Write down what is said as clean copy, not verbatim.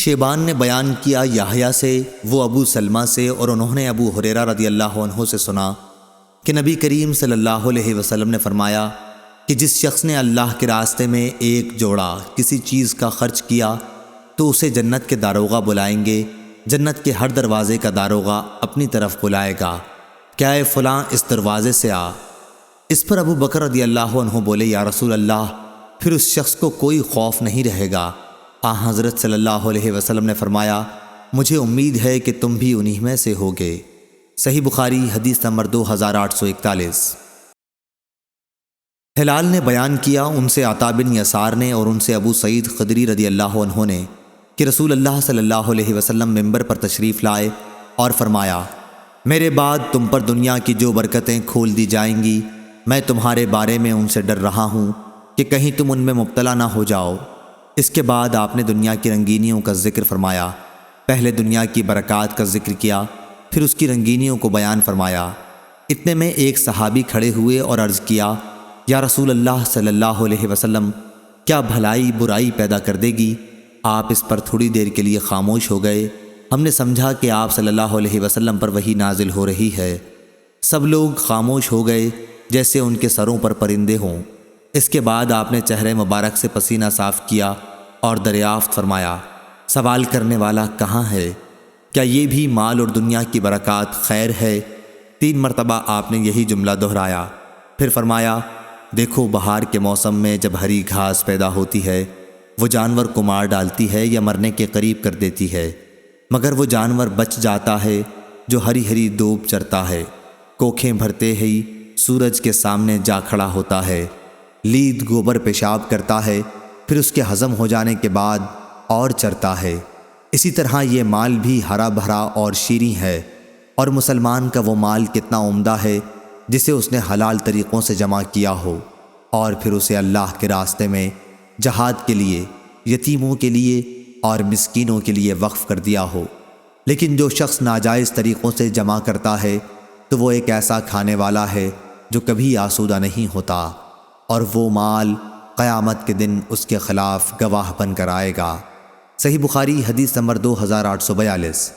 Shiban نے بیان کیا یحییٰ سے، وہ ابو سلمہ سے، اور انہوں نے ابو ہریرہ رضی اللہ عنہ سے سنا کہ نبی کریم صلی اللہ علیہ وسلم نے فرمایا کہ جس شخص نے اللہ کے راستے میں ایک جوڑا کسی چیز کا خرچ کیا تو اسے جنت کے داروغہ بلائیں گے، جنت کے ہر دروازے کا داروغہ اپنی طرف بلائے گا کہ اے فلاں اس دروازے سے آ۔ اس پر ابو بکر رضی اللہ عنہ بولے یا رسول اللہ، پھر اس شخص کو کوئی خوف نہیں رہے گا؟ حضرت صلی اللہ علیہ وسلم نے فرمایا مجھے امید ہے کہ تم بھی انہی میں سے ہوگے۔ صحیح بخاری حدیث نمبر 2841۔ ہلال نے بیان کیا، ان سے عطا بن یسار نے اور ان سے ابو سعید خدری رضی اللہ عنہ نے کہ رسول اللہ صلی اللہ علیہ وسلم ممبر پر تشریف لائے اور فرمایا میرے بعد تم پر دنیا کی جو برکتیں کھول دی جائیں گی، میں تمہارے بارے میں ان سے ڈر رہا ہوں کہ کہیں تم ان میں مبتلا نہ ہو جاؤ۔ اس کے بعد آپ نے دنیا کی رنگینیوں کا ذکر فرمایا، پہلے دنیا کی برکات کا ذکر کیا، پھر اس کی رنگینیوں کو بیان فرمایا۔ اتنے میں ایک صحابی کھڑے ہوئے اور عرض کیا یا رسول اللہ صلی اللہ علیہ وسلم، کیا بھلائی برائی پیدا کر دے گی؟ آپ اس پر تھوڑی دیر کے لیے خاموش ہو گئے۔ ہم نے سمجھا کہ آپ صلی اللہ علیہ وسلم پر وحی نازل ہو رہی ہے۔ سب لوگ خاموش ہو گئے جیسے ان کے سروں پر پرندے ہوں۔ اس کے بعد آپ نے چہرے مبارک سے پسینہ صاف کیا اور دریافت فرمایا سوال کرنے والا کہاں ہے؟ کیا یہ بھی مال اور دنیا کی برکات خیر ہے؟ 3 مرتبہ آپ نے یہی جملہ دہرایا، پھر فرمایا دیکھو بہار کے موسم میں جب ہری گھاس پیدا ہوتی ہے وہ جانور کو مار ڈالتی ہے یا مرنے کے قریب کر دیتی ہے، مگر وہ جانور بچ جاتا ہے جو ہری ہری دوب چرتا ہے، کوکھیں بھرتے ہی سورج کے سامنے جا کھڑا ہوتا ہے، لید گوبر پیشاب کرتا ہے، پھر اس کے ہضم ہو جانے کے بعد اور چرتا ہے۔ اسی طرح یہ مال بھی ہرا بھرا اور شیریں ہے، اور مسلمان کا وہ مال کتنا عمدہ ہے جسے اس نے حلال طریقوں سے جمع کیا ہو اور پھر اسے اللہ کے راستے میں جہاد کے لیے، یتیموں کے لیے اور مسکینوں کے لیے وقف کر دیا ہو۔ لیکن جو شخص ناجائز طریقوں سے جمع کرتا ہے تو وہ ایک ایسا کھانے والا ہے جو کبھی آسودہ نہیں ہوتا، اور وہ مال قیامت کے دن اس کے خلاف گواہ بن کر آئے گا۔ صحیح بخاری حدیث نمبر 2842۔